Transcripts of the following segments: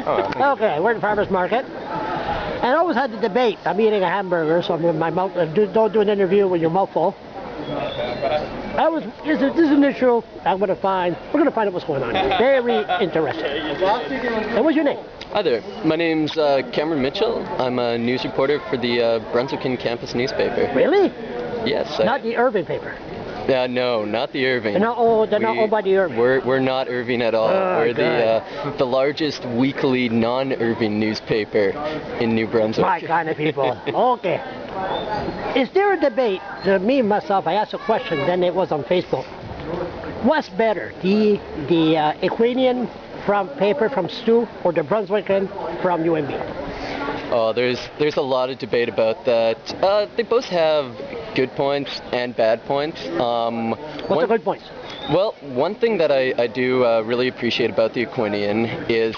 Oh, Okay, we're in farmer's market. And I always had the debate. I'm eating a hamburger, so I'm with my mouth. Don't do an interview with your mouth full. This is an issue we're going to find out what's going on. Very interesting. And what's your name? Hi there. My name's Cameron Mitchell. I'm a news reporter for the Brunswickan campus newspaper. Really? Yes. Not the Irving paper. No, not the Irving. They're not owned by the Irving. We're not Irving at all. We're the largest weekly non-Irving newspaper in New Brunswick. My kind of people. Okay. Is there a debate? Me and myself, I asked a question, then it was on Facebook. What's better, the Aquanian from paper from Stu or the Brunswickan from UMB? Oh, there's a lot of debate about that. They both have good points and bad points. What's the good points? Well, one thing that I do really appreciate about the Aquanian is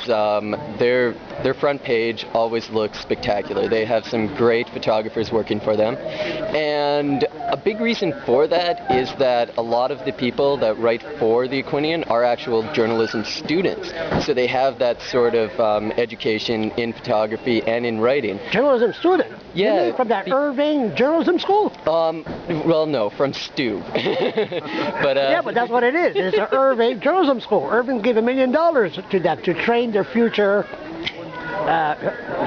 their front page always looks spectacular. They have some great photographers working for them. And a big reason for that is that a lot of the people that write for the Aquanian are actual journalism students. So they have that sort of education in photography and in writing. Journalism student? Yeah. You mean from that Irving journalism school? Well, no, from Stu. But yeah, but that's what it is. It's an Irving journalism school. Irving gave $1 million to them to train their future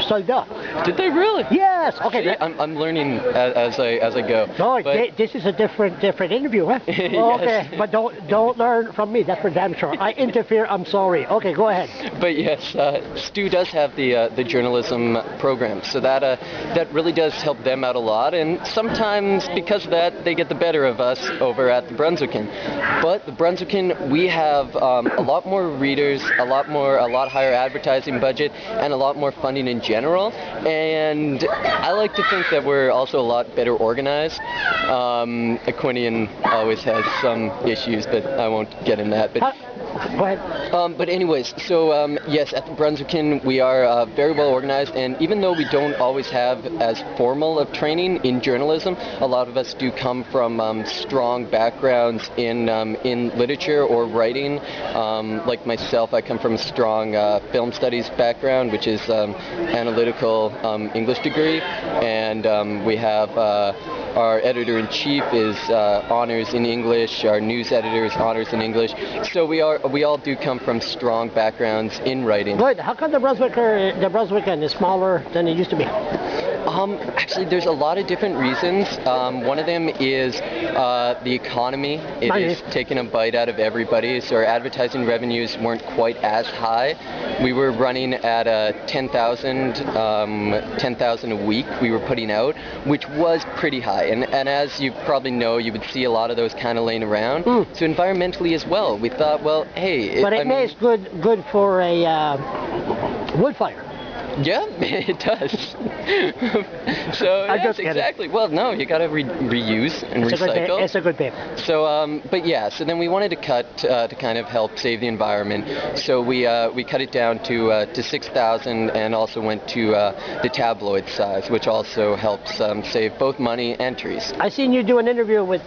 soldiers. Did they really? Yes. Okay. See, I'm learning as I go. No, this is a different interview, huh? Yes. Okay, but don't learn from me. That's for damn sure. I interfere. I'm sorry. Okay, go ahead. But yes, Stu does have the journalism program, so that really does help them out a lot. And sometimes because of that, they get the better of us over at the Brunswickan. But the Brunswickan, we have a lot more readers, a lot higher advertising budget, and a lot more funding in general. And I like to think that we're also a lot better organized. Aquanian always has some issues, but I won't get in that. But go ahead. But anyways, so yes, at the Brunswickan we are very well organized, and even though we don't always have as formal of training in journalism, a lot of us do come from strong backgrounds in literature or writing. Like myself, I come from a strong film studies background, which is analytical English degree, and we have our editor-in-chief is honors in English, our news editor is honors in English, so we all do come from strong backgrounds in writing. Good. How come the Brunswickan is smaller than it used to be? Actually, there's a lot of different reasons. One of them is the economy. It is taking a bite out of everybody, so our advertising revenues weren't quite as high. We were running at 10,000 a week we were putting out, which was pretty high. And as you probably know, you would see a lot of those kind of laying around. So environmentally as well, we thought, well, hey... But it makes good for a wood fire. Yeah, it does. So yes, exactly. Well, no, you got to reuse and recycle. It's a good paper. So, but yeah, so then we wanted to cut to kind of help save the environment. So we cut it down to 6,000, and also went to the tabloid size, which also helps save both money and trees. I seen you do an interview with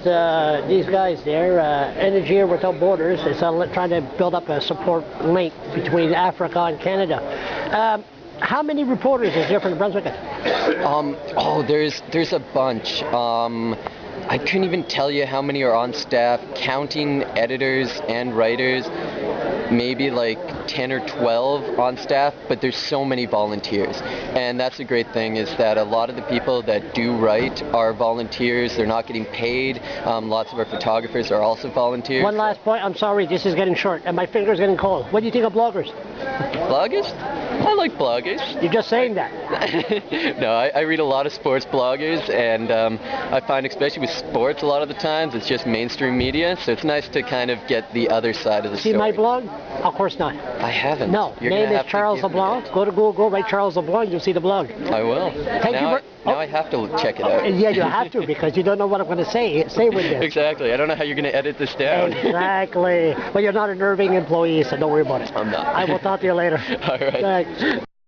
these guys there, Energy Without Borders. It's trying to build up a support link between Africa and Canada. How many reporters is there from Brunswickan? There's a bunch. I couldn't even tell you how many are on staff, counting editors and writers. Maybe like 10 or 12 on staff, but there's so many volunteers. And that's the great thing, is that a lot of the people that do write are volunteers. They're not getting paid. Lots of our photographers are also volunteers. One last point. I'm sorry, this is getting short, and my finger's getting cold. What do you think of bloggers? Bloggers? I like bloggers. You're just saying that. No, I read a lot of sports bloggers, and I find, especially with sports, a lot of the times it's just mainstream media, so it's nice to kind of get the other side of the story. See my blog? Of course not. I haven't. No, name is Charles LeBlanc. Go to Google, write Charles LeBlanc, you'll see the blog. I will. Now I have to check it out. Yeah, you have to, because you don't know what I'm going to say with this. Exactly. I don't know how you're going to edit this down. Exactly. But you're not an Irving employee, so don't worry about it. I'm not. I will talk to you later. All right. Thanks.